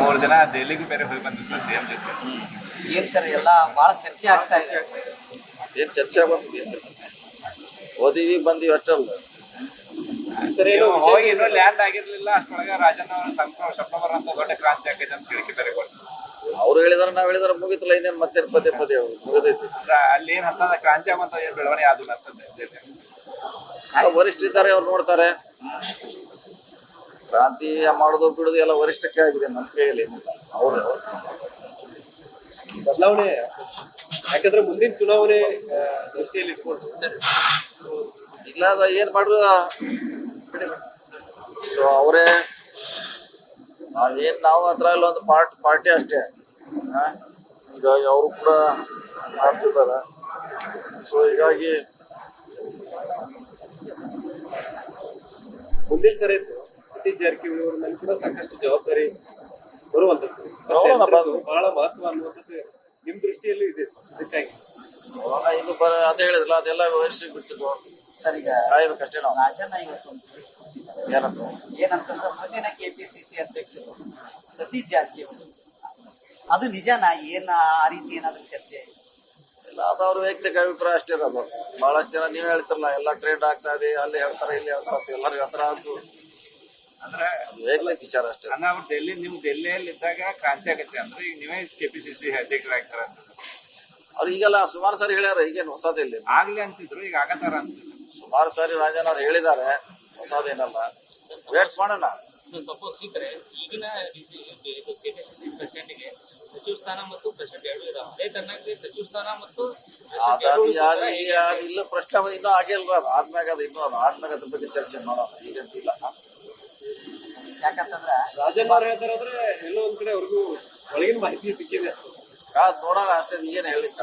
3 ದಿನ ದೆಹಲಿಗೂ ಬೇರೆ ಹೋಗಿ ಬಂದ್ರು ಸರ್ ಸಿಎಂ ಜೊತೆ. ಏನ್ ಸರ್ ಎಲ್ಲ ಬಹಳ ಚರ್ಚೆ ಆಗ್ತಾ ಇದೆ. ಏನ್ ಚರ್ಚೆ ಬಂದಿದೆ, ಓದಿವಿ ಬಂದಿವಿ ಅಷ್ಟಲ್ಲ. ಹೋಗಿ ಇನ್ನೂ ಲ್ಯಾಂಡ್ ಆಗಿರ್ಲಿಲ್ಲ ಅಷ್ಟೊಳಗೆ ರಾಜಣ್ಣ ಅವರು ಸೆಪ್ಟೆಂಬರ್ ಅಂತ ದೊಡ್ಡ ಕ್ರಾಂತಿ ಆಗೈತೆ ಅಂತ ಹೇಳಿಕೆ ಬೇರೆ ಕೊಡ್ತಾರೆ. ಅವ್ರು ಹೇಳಿದಾರೆ, ನಾವ್ ಹೇಳಿದಾರೆ, ಮುಗಿತಲ್ಲ, ಇನ್ನೇನ್ ಮತ್ತೆ ಪದೇ ಪದೇ ಮುಗಿದೈತಿ. ಅಲ್ಲಿ ಏನ್ ಹತ್ತದ ಕ್ರಾಂತಿ ಆಗಂತ ಏನ್ ಬೆಳವಣಿಗೆ ಅದು ಅನ್ಸುತ್ತೆ. ವರಿಷ್ಠ ಇದ್ದಾರೆ, ಅವ್ರು ನೋಡ್ತಾರೆ. ಕ್ರಾಂತಿ ಮಾಡೋದು ಬಿಡುದು ಎಲ್ಲ ವರಿಷ್ಠಕ್ಕೆ ಆಗಿದೆ, ನಮ್ಮ ಕೈಯಲ್ಲಿ ಅವ್ರು ಬದಲಾವಣೆ. ಯಾಕಂದ್ರೆ ಮುಂದಿನ ಚುನಾವಣೆ ದೃಷ್ಟಿಯಲ್ಲಿ ಇಟ್ಕೊಂಡು ಇಲ್ಲ ಅದ ಏನ್ ಮಾಡ್ರು ಸೊ ಅವರೇ ನಾವು ಹತ್ರ ಇಲ್ಲ ಒಂದು ಪಾರ್ಟಿ ಅಷ್ಟೇ. ಹೀಗಾಗಿ ಅವರು ಕೂಡ ಮಾಡ್ತಿದ್ದಾರೆ. ಸೊ ಹೀಗಾಗಿ ಮುಂದಿನ ಸರಿ ಸತೀಶ್ ಜಾರಕಿಹೊಳಿ ಅವ್ರ ಮೇಲೆ ಕೂಡ ಸಾಕಷ್ಟು ಜವಾಬ್ದಾರಿ ಬರುವಂತದ್ದು ಬಹಳ ಮಹತ್ವ ಅನ್ನುವಂಥದ್ದು ನಿಮ್ ದೃಷ್ಟಿಯಲ್ಲಿ ಇದೆ. ಅದಕ್ಕಾಗಿ ಇನ್ನು ಅದೇ ಹೇಳಿದ್ರಲ್ಲ, ಅದೆಲ್ಲ ವರಿಷ್ಠ ಬಿಟ್ಟು ಸರ್ ಈಗ ಕಾಯ್ಬೇಕಷ್ಟೇ ನಾವು. ರಾಜಣ್ಣ ಇವತ್ತೊಂದು ಏನಂತ ಏನಂತಂದ್ರೆ ಮುಂದಿನ ಕೆಪಿಸಿಸಿ ಅಧ್ಯಕ್ಷರು ಸತೀಶ್ ಜಾರಕಿಹೊಳಿ, ಅದು ನಿಜನಾ? ಏನ್ ಆ ರೀತಿ ಏನಾದ್ರು ಚರ್ಚೆ? ಇಲ್ಲ, ಅದು ಅವ್ರ ವೈಯಕ್ತಿಕ ಅಭಿಪ್ರಾಯ ಅಷ್ಟೇ ಇರೋದು. ಬಹಳಷ್ಟು ಜನ ನೀವ್ ಹೇಳ್ತಿರಲ್ಲ, ಎಲ್ಲ ಟ್ರೇಡ್ ಆಗ್ತಾ ಇದೆ, ಅಲ್ಲಿ ಹೇಳ್ತಾರೆ ಇಲ್ಲಿ ಹೇಳ್ತಾರೆ, ಎಲ್ಲರೂ ಹೇಳ್ತಾರ. ಅದು ಅಂದ್ರೆ ವೈಯಕ್ತಿಕ ವಿಚಾರ ಅಷ್ಟೇ. ಅಂದ್ರೆ ಅವ್ರು ದೆಹಲಿಯಲ್ಲಿ ಇದ್ದಾಗ ಕ್ರಾಂತಿ ಆಗತ್ತೆ ಅಂದ್ರೆ ಈಗ ನೀವೇ ಕೆಪಿಸಿಸಿ ಅಧ್ಯಕ್ಷರಾಗ್ತಾರ ಅಂತ ಅವ್ರು ಈಗೆಲ್ಲ ಸುಮಾರು ಸಾರಿ ಹೇಳ್ಯಾರ, ಈಗೇನು ಹೊಸದಿಲ್ಲ. ಆಗ್ಲಿ ಅಂತಿದ್ರು, ಈಗ ಆಗತ್ತಾರ ಅಂತಿದ್ರು. ಸುಮಾರು ಸಾರಿ ರಾಜನ್ ಅವ್ರು ಹೇಳಿದ್ದಾರೆ, ಹೊಸದೇನಲ್ಲ. ವೇಟ್ ಮಾಡೋಣ. ಸಪೋಸ್ ಇದ್ರೆ ಈಗಿನ ಕೆಪಿಸಿಸಿ ಪ್ರೆಸಿಡೆಂಟ್ಗೆ ಸಚಿವ ಸ್ಥಾನ ಮತ್ತು ಪ್ರೆಸಿಡೆಂಟ್ ಎರಡು ಇದಾವೆ. ಅದೇ ತರನಾಗಿ ಸಚಿವ ಸ್ಥಾನ ಮತ್ತು ಇಲ್ಲ ಪ್ರಶ್ನೆ ಇನ್ನೂ ಆಗಿಲ್ರ. ಅದು ಆದ್ಮ್ಯಾಗ ಅದ್ರ ಬಗ್ಗೆ ಚರ್ಚೆ ಮಾಡೋಣ, ಈಗಂತಿಲ್ಲ. ಯಾಕಂತಂದ್ರ ರಾಜಣ್ಣ ಅವ್ರು ಹೇಳ್ತಾರಂದ್ರೆ ಎಲ್ಲೋ ಒಂದ್ ಕಡೆ ಅವ್ರಿಗೂ ಒಳಗಿನ ಮಾಹಿತಿ ಸಿಕ್ಕಿದೆ. ನೋಡೋಣ ಅಷ್ಟೇ, ಏನ್ ಹೇಳಿಕ್